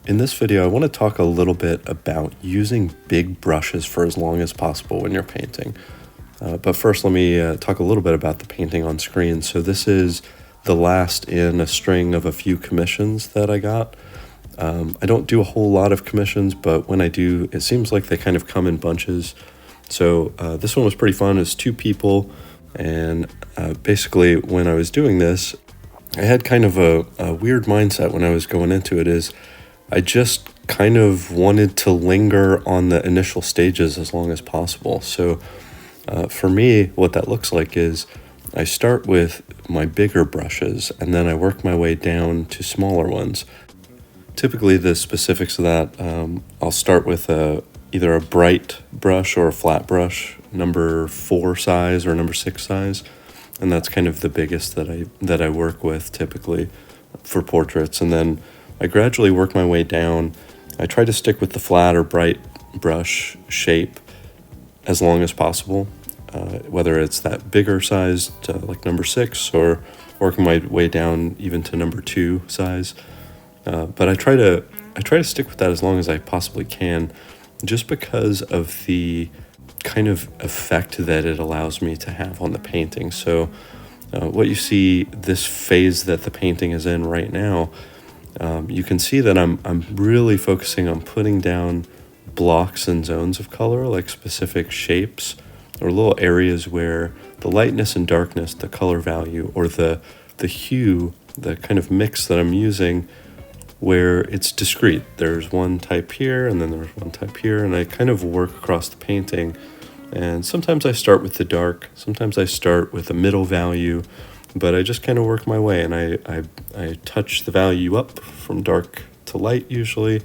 In this video, I want to talk a little bit about using big brushes for as long as possible when you're painting. But first, let me talk a little bit about the painting on screen. So this is the last in a string of a few commissions that I got. I don't do a whole lot of commissions, but when I do, it seems like they kind of come in bunches. So this one was pretty fun. It's two people, and basically when I was doing this, I had kind of a weird mindset when I was going into it. Is I just kind of wanted to linger on the initial stages as long as possible. So for me, what that looks like is I start with my bigger brushes and then I work my way down to smaller ones. Typically the specifics of that, I'll start with either a bright brush or a flat brush, number 4 size or number 6 size. And that's kind of the biggest that I work with typically for portraits. And then I gradually work my way down. I try to stick with the flat or bright brush shape as long as possible, whether it's that bigger size to like number 6 or working my way down even to number 2 size. But I try to stick with that as long as I possibly can, just because of the kind of effect that it allows me to have on the painting. So what you see, this phase that the painting is in right now, you can see that I'm really focusing on putting down blocks and zones of color, like specific shapes or little areas where the lightness and darkness, the color value, or the hue, the kind of mix that I'm using, where it's discrete. There's one type here and then there's one type here, and I kind of work across the painting. And sometimes I start with the dark, sometimes I start with a middle value, but I just kind of work my way, and I touch the value up from dark to light usually,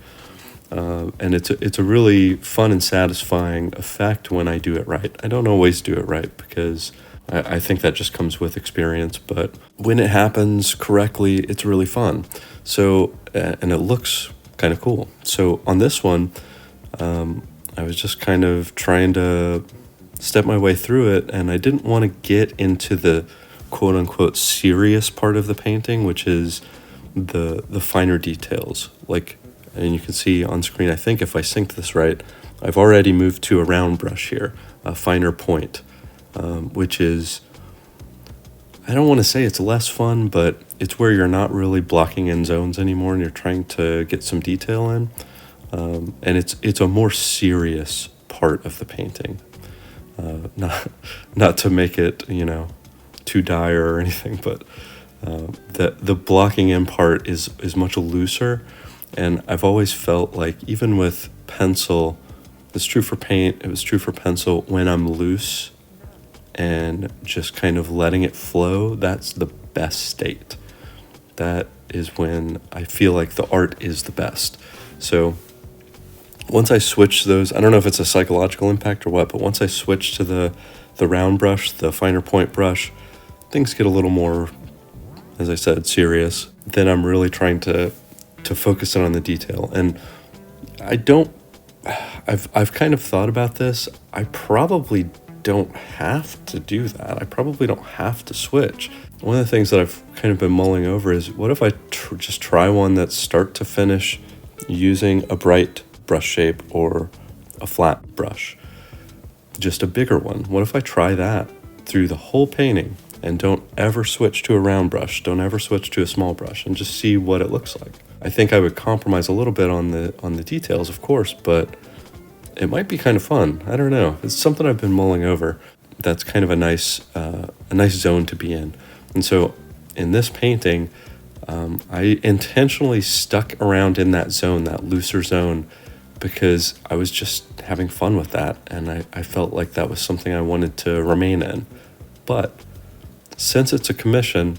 and it's a really fun and satisfying effect when I do it right. I don't always do it right because I think that just comes with experience, but when it happens correctly, it's really fun. So and it looks kind of cool. So on this one, I was just kind of trying to step my way through it, and I didn't want to get into the quote-unquote serious part of the painting, which is the finer details. Like, and you can see on screen, I think if I sync this right, I've already moved to a round brush here, a finer point, which is, I don't want to say it's less fun, but it's where you're not really blocking in zones anymore and you're trying to get some detail in. And it's a more serious part of the painting. Not to make it, too dire or anything, but the blocking in part is much looser, and I've always felt like even with pencil, it's true for paint, it was true for pencil, when I'm loose and just kind of letting it flow, that's the best state. That is when I feel like the art is the best. So once I switch those, I don't know if it's a psychological impact or what, but once I switch to the round brush, the finer point brush, things get a little more, as I said, serious. Then I'm really trying to focus in on the detail. And I've kind of thought about this. I probably don't have to do that. I probably don't have to switch. One of the things that I've kind of been mulling over is, what if I just try one that's start to finish using a bright brush shape or a flat brush, just a bigger one? What if I try that through the whole painting and don't ever switch to a round brush, don't ever switch to a small brush, and just see what it looks like? I think I would compromise a little bit on the details, of course, but it might be kind of fun. I don't know. It's something I've been mulling over. That's kind of a nice zone to be in. And so in this painting, I intentionally stuck around in that zone, that looser zone, because I was just having fun with that, and I felt like that was something I wanted to remain in. But since it's a commission,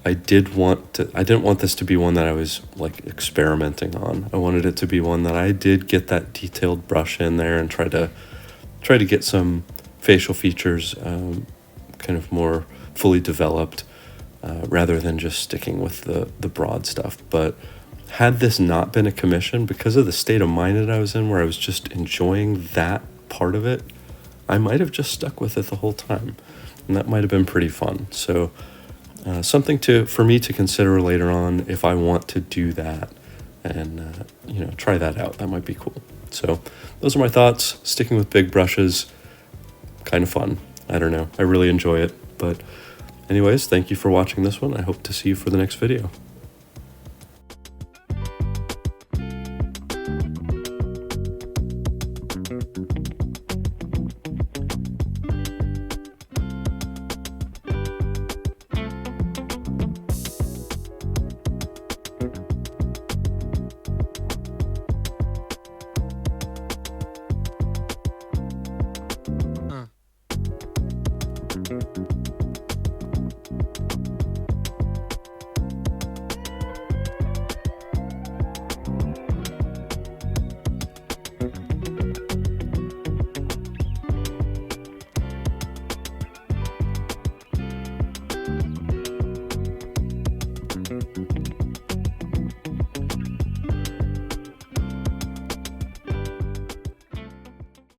I didn't want this to be one that I was like experimenting on. I wanted it to be one that I did get that detailed brush in there and try to get some facial features kind of more fully developed, rather than just sticking with the broad stuff. But had this not been a commission, because of the state of mind that I was in, where I was just enjoying that part of it, I might have just stuck with it the whole time, and that might have been pretty fun. So something for me to consider later on if I want to do that. and you know, try that out. That might be cool. So those are my thoughts. Sticking with big brushes, kind of fun. I don't know. I really enjoy it. But anyways, thank you for watching this one. I hope to see you for the next video.